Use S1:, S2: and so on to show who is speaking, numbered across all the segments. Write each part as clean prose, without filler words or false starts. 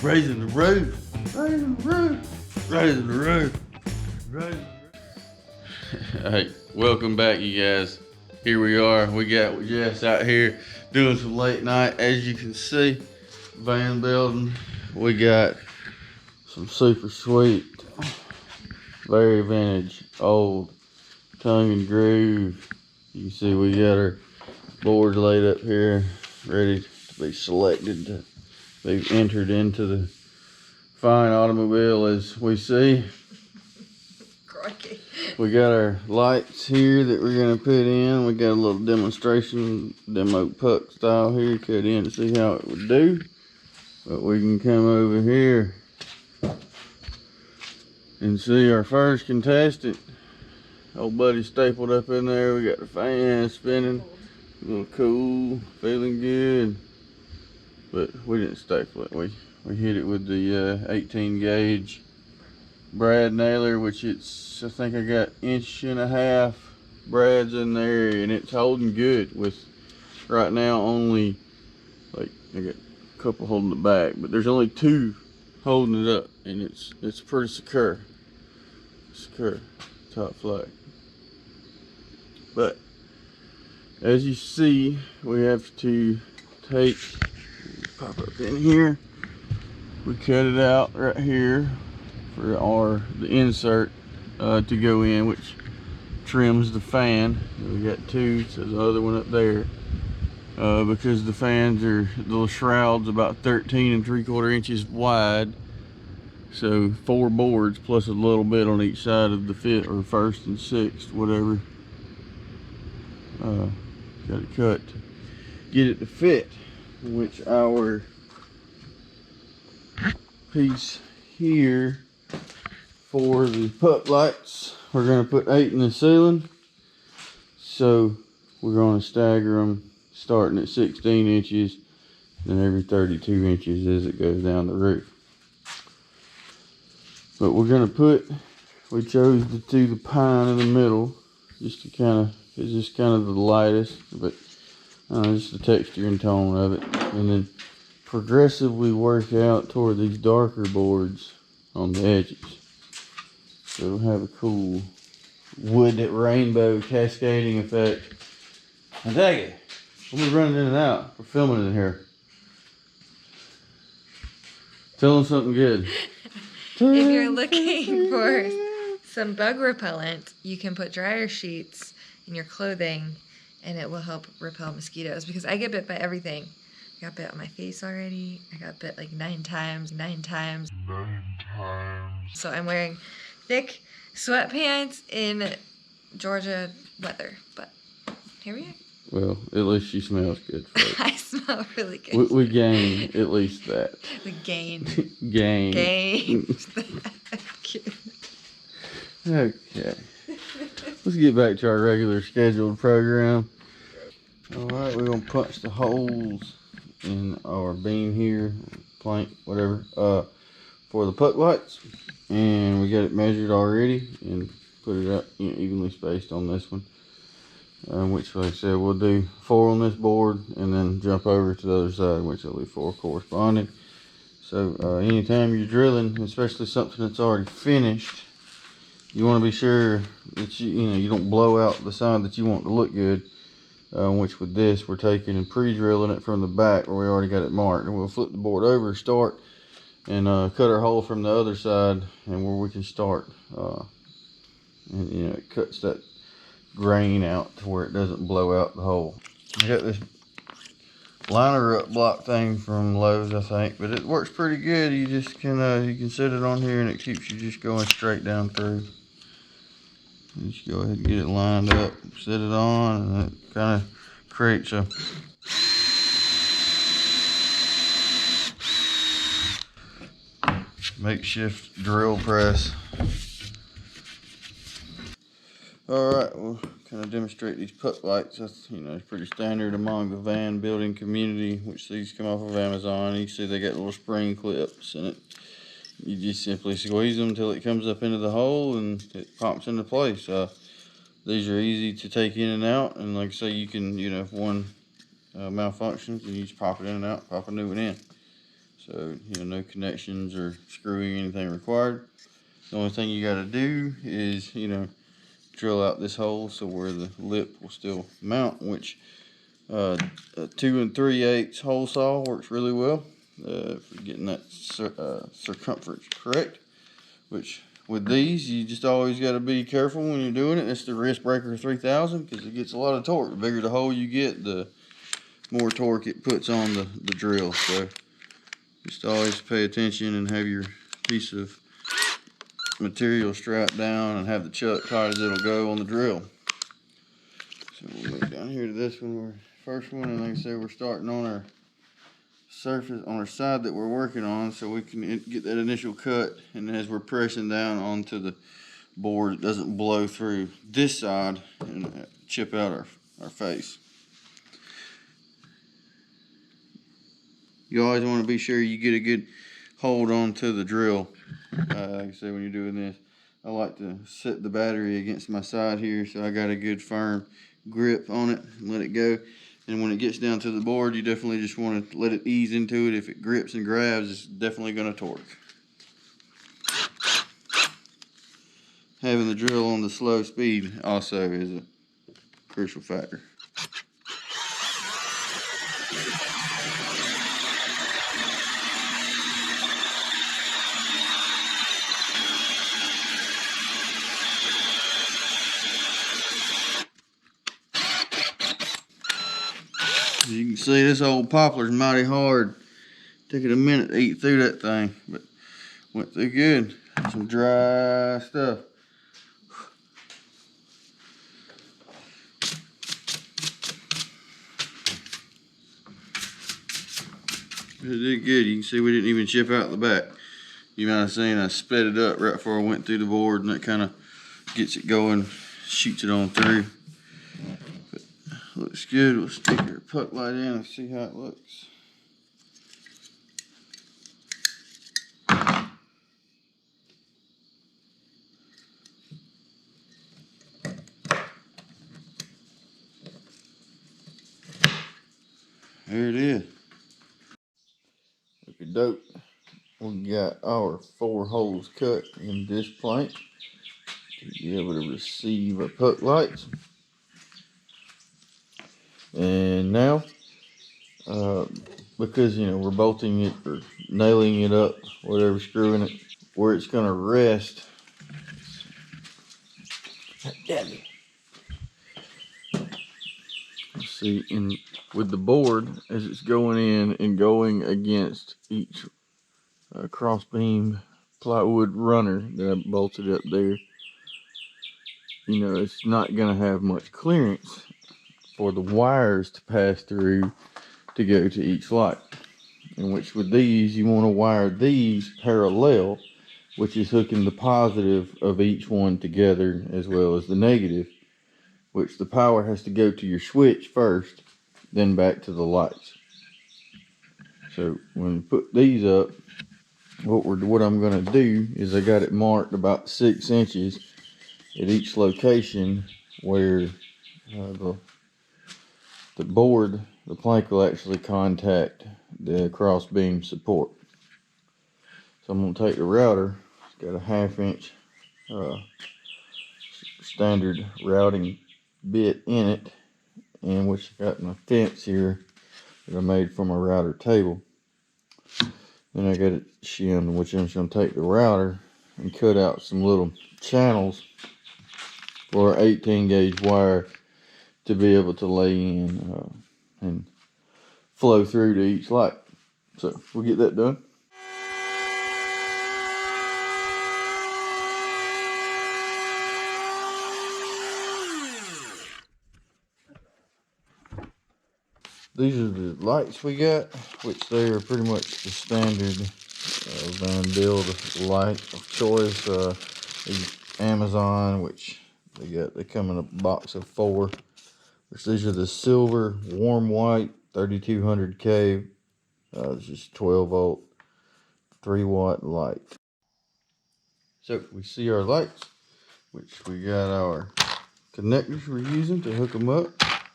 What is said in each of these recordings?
S1: Raising the roof. Raising the roof. Raising the roof. Raising the roof. Hey, welcome back, you guys. Here we are. We got Jess out here doing some late night. As you can see, van building. We got some super sweet, very vintage, old tongue and groove. You can see we got our boards laid up here, ready to be selected to be entered into the fine automobile as we see.
S2: Crikey.
S1: We got our lights here that we're gonna put in. We got a little demonstration, demo puck style here, cut in to see how it would do. But we can come over here and see our first contestant. Old buddy stapled up in there. We got the fan spinning, a little cool, feeling good. But we didn't staple it. We hit it with the 18 gauge brad nailer, which I think I got 1.5 inch brads in there, and it's holding good with right now only, like, I got a couple holding it back, but there's only 2 holding it up, and it's pretty secure. Secure, top flight. But as you see, we have to take, pop up in here, we cut it out right here for the insert to go in, which trims the fan. We got 2, so the other one up there, because the fans are, the little shroud's about 13 3/4 inches wide, so 4 boards plus a little bit on each side of the fit, or 1st and 6th, whatever. Got it cut to get it to fit, which our piece here for the puck lights, we're going to put 8 in the ceiling, so we're going to stagger them starting at 16 inches and every 32 inches as it goes down the roof. But we're going to we chose to do the pine in the middle just to it's just kind of the lightest, but just the texture and tone of it, and then progressively work out toward these darker boards on the edges. So we'll have a cool wood rainbow cascading effect. And dang it, we'll be running in and out. We're filming in here. Tell them something good.
S2: If you're looking for some bug repellent, you can put dryer sheets in your clothing and it will help repel mosquitoes, because I get bit by everything. I got bit on my face already. I got bit like 9 times. So I'm wearing thick sweatpants in Georgia weather, but here we are.
S1: Well, at least she smells good, folks.
S2: I smell really good.
S1: We gain at least that.
S2: We gain.
S1: Gain.
S2: Cute.
S1: Okay. Let's get back to our regular scheduled program. Alright, we're going to punch the holes in our beam here, plank, whatever, for the puck lights. And we got it measured already and put it up, evenly spaced on this one. Which, like I said, we'll do 4 on this board and then jump over to the other side, which will be 4 corresponding. So anytime you're drilling, especially something that's already finished, you want to be sure that you don't blow out the side that you want to look good. Which with this, we're taking and pre-drilling it from the back where we already got it marked, and we'll flip the board over, start, and cut our hole from the other side, and where we can start. And it cuts that grain out to where it doesn't blow out the hole. I got this liner up block thing from Lowe's, I think, but it works pretty good. You just can you can set it on here and it keeps you just going straight down through. You just go ahead and get it lined up, set it on, and it kind of creates a makeshift drill press. Alright, we'll kind of demonstrate these puck lights. That's, it's pretty standard among the van building community, which these come off of Amazon. You can see they got little spring clips in it. You just simply squeeze them until it comes up into the hole and it pops into place. These are easy to take in and out, and like I say, you can, if one malfunctions, and you just pop it in and out, pop a new one in. So, no connections or screwing anything required. The only thing you got to do is, drill out this hole so where the lip will still mount, which a 2 3/8 hole saw works really well for getting that circumference correct. Which with these, you just always got to be careful when you're doing it. It's the Wrist Breaker 3000 because it gets a lot of torque. The bigger the hole you get, the more torque it puts on the drill. So just always pay attention and have your piece of material strapped down and have the chuck tight as it'll go on the drill. So we'll move down here to this one, first one, and like I said, we're starting on our surface, on our side that we're working on, so we can get that initial cut, and as we're pressing down onto the board, it doesn't blow through this side and chip out our face. You always want to be sure you get a good hold onto the drill. Like I said, when you're doing this, I like to set the battery against my side here so I got a good firm grip on it and let it go. And when it gets down to the board, you definitely just want to let it ease into it. If it grips and grabs, it's definitely going to torque. Having the drill on the slow speed also is a crucial factor. As you can see, this old poplar's mighty hard. Took it a minute to eat through that thing, but went through good. Some dry stuff. It did good. You can see we didn't even chip out the back. You might have seen I sped it up right before I went through the board, and that kind of gets it going, shoots it on through. But looks good. We'll stick our puck light in and see how it looks. There it is. Looking dope. We got our 4 holes cut in this plank to be able to receive our puck lights. And now, because we're bolting it or nailing it up, whatever, screwing it, where it's going to rest. See, with the board, as it's going in and going against each cross beam plywood runner that I bolted up there, it's not going to have much clearance for the wires to pass through to go to each light. In which with these, you want to wire these parallel, which is hooking the positive of each one together as well as the negative, which the power has to go to your switch first, then back to the lights. So when you put these up, what I'm going to do is I got it marked about 6 inches at each location where the board, the plank will actually contact the cross beam support. So I'm going to take the router, it's got a 1/2 inch standard routing bit in it, and which I got my fence here that I made for my router table. Then I got it shimmed, which I'm just going to take the router and cut out some little channels for 18 gauge wire to be able to lay in and flow through to each light. So we'll get that done. These are the lights we got, which they are pretty much the standard Van build light of choice. Amazon, which they come in a box of 4. Which these are the silver warm white 3200K. It's just 12 volt, 3 watt light. So we see our lights, which we got our connectors we're using to hook them up.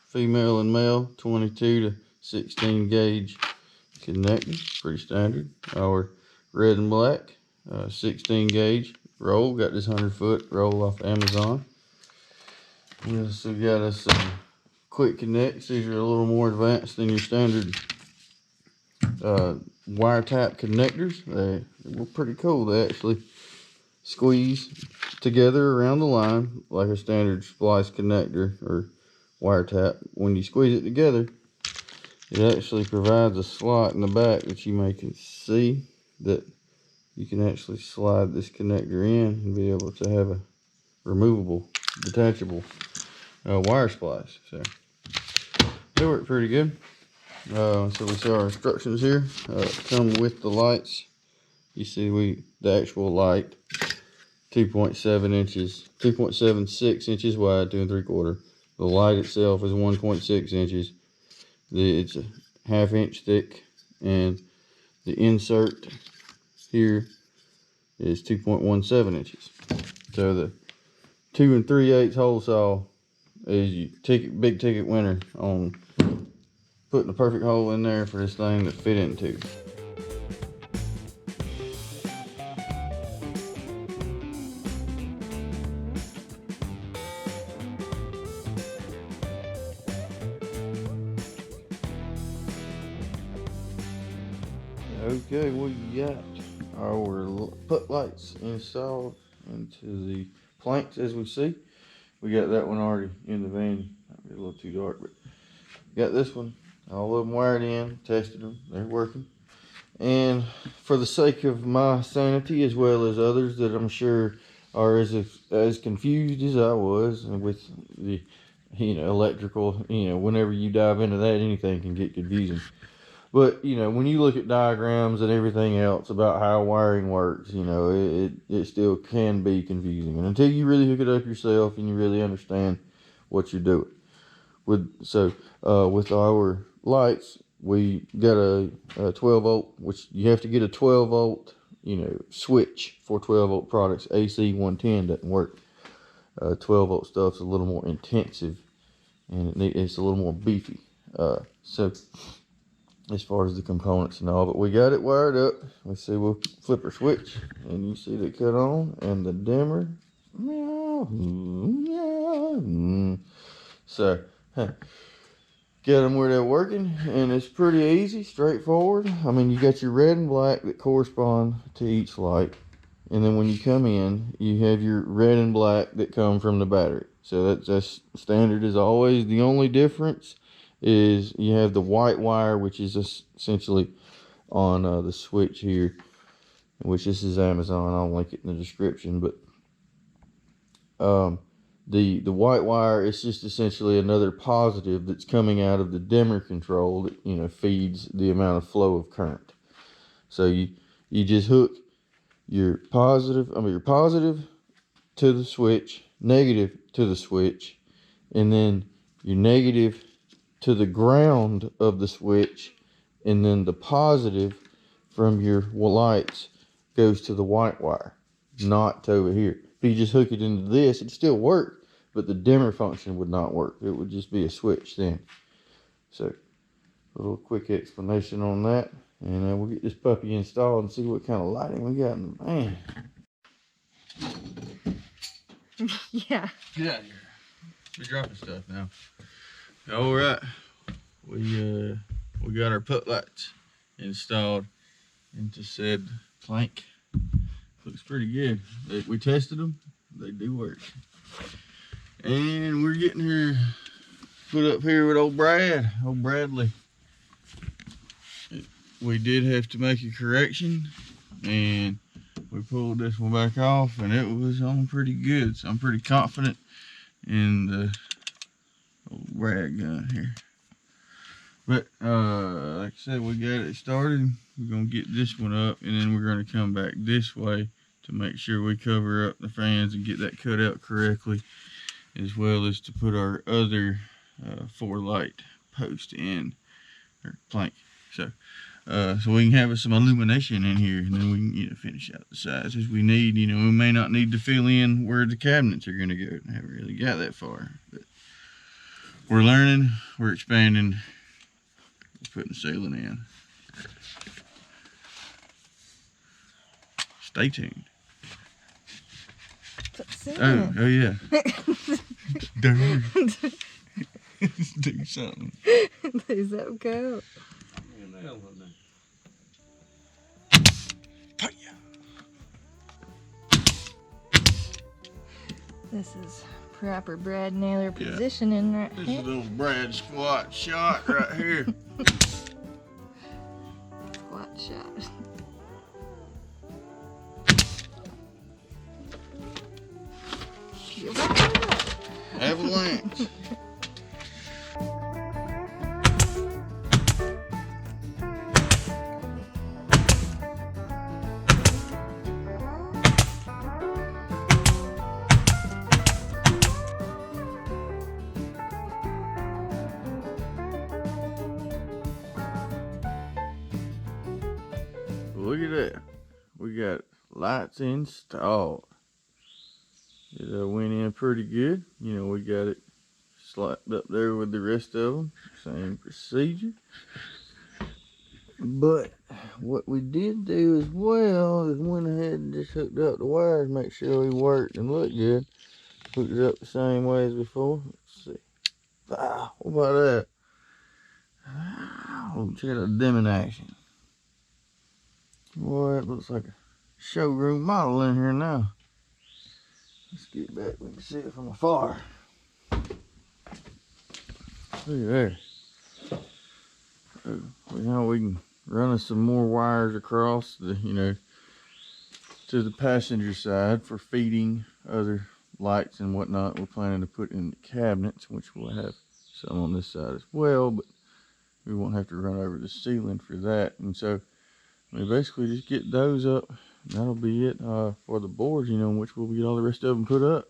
S1: Female and male, 22 to 16 gauge connector, pretty standard. Our red and black 16 gauge roll. Got this 100-foot roll off Amazon. We also got us some quick connects. These are a little more advanced than your standard wire tap connectors. They were pretty cool. They actually squeeze together around the line like a standard splice connector or wire tap. When you squeeze it together, it actually provides a slot in the back that you may can see that you can actually slide this connector in and be able to have a removable, detachable wire splice. So they work pretty good. So we see our instructions here. Come with the lights. You see the actual light, 2.7 inches, 2.76 inches wide, 2 3/4. The light itself is 1.6 inches. It's a 1/2 inch thick, and the insert here is 2.17 inches. So the 2 3/8 hole saw is your big ticket winner on putting a perfect hole in there for this thing to fit into. Okay, we got our put lights installed into the planks as we see. We got that one already in the van. Might be a little too dark, but got this one. All of them wired in, tested them, they're working. And for the sake of my sanity as well as others that I'm sure are as confused as I was with the electrical, whenever you dive into that, anything can get confusing. But when you look at diagrams and everything else about how wiring works, it still can be confusing. And until you really hook it up yourself and you really understand what you're doing. With our lights, we got a 12 volt, which you have to get a 12 volt, switch for 12 volt products. AC 110 doesn't work. 12 volt stuff's a little more intensive and it's a little more beefy. So as far as the components and all, but we got it wired up. Let's see, we'll flip our switch and you see it cut on and the dimmer. So get them where they're working, and it's pretty easy, straightforward. I mean, you got your red and black that correspond to each light, and then when you come in, you have your red and black that come from the battery. So that's standard as always. The only difference is you have the white wire, which is essentially on the switch here, which this is Amazon. I'll link it in the description. But the white wire is just essentially another positive that's coming out of the dimmer control that feeds the amount of flow of current. So you just hook your positive to the switch, negative to the switch, and then your negative to the ground of the switch, and then the positive from your lights goes to the white wire, not to over here. If you just hook it into this, it'd still work, but the dimmer function would not work. It would just be a switch then. So a little quick explanation on that, and we'll get this puppy installed and see what kind of lighting we got in the van.
S2: Yeah.
S1: Get out of here. We're dropping stuff now. All right, we got our put lights installed into said plank. Looks pretty good. We tested them; they do work. And we're getting her put up here with old Bradley. We did have to make a correction, and we pulled this one back off, and it was on pretty good. So I'm pretty confident in the old rag gun here. But like I said, we got it started. We're gonna get this one up, and then we're gonna come back this way to make sure we cover up the fans and get that cut out correctly, as well as to put our other 4 light post in, or plank. So we can have some illumination in here, and then we can finish out the sizes we need. We may not need to fill in where the cabinets are gonna go. I haven't really got that far, but we're learning, we're expanding, we're putting ceiling in. stay tuned.
S2: Oh
S1: yeah. Do something.
S2: Let that go. This is proper Brad Naylor positioning right
S1: This
S2: here.
S1: is a little Brad squat shot right here.
S2: Squat shot.
S1: Avalanche. Look at that. We got lights installed. It went in pretty good. You know, we got it slapped up there with the rest of them. Same procedure. But what we did do as well is went ahead and just hooked up the wires, make sure we worked and looked good. Hooked it up the same way as before. Let's see. Ah, what about that? Oh, check out the dim in action. Boy, it looks like a showroom model in here now. Let's get back, we can see it from afar. Look at there. Now we can run us some more wires across the, to the passenger side for feeding other lights and whatnot we're planning to put in the cabinets, which we'll have some on this side as well, but we won't have to run over the ceiling for that. And so we basically just get those up. That'll be it for the boards, in which we'll get all the rest of them put up.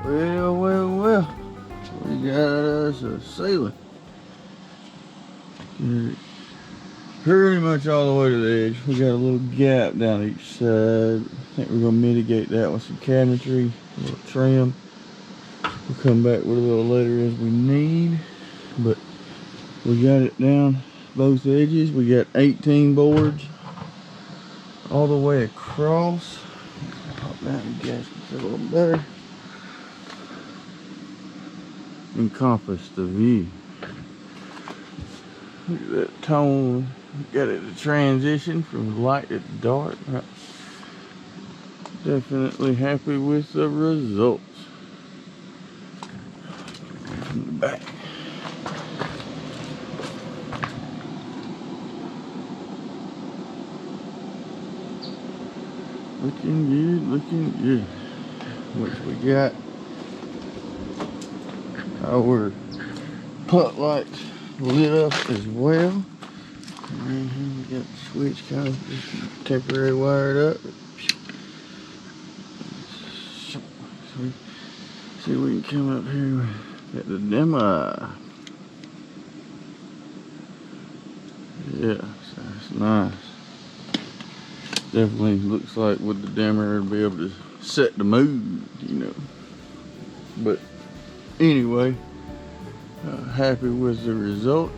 S1: Well, we got us a ceiling. Pretty much all the way to the edge. We got a little gap down each side. I think we're gonna mitigate that with some cabinetry, a little trim. We'll come back with a little later as we need, but we got it down both edges. We got 18 boards all the way across. Pop down the gaskets a little better. Encompass the view. Look at that tone. Got it to transition from light to dark. Definitely happy with the results. From the back. Looking good, looking good. Which we got our putt lights lit up as well. And here we got the switch kind of just temporary wired up. So see if we can come up here at the demo. Yeah, so that's nice. Definitely looks like with the dimmer it'll be able to set the mood, But anyway, happy with the result.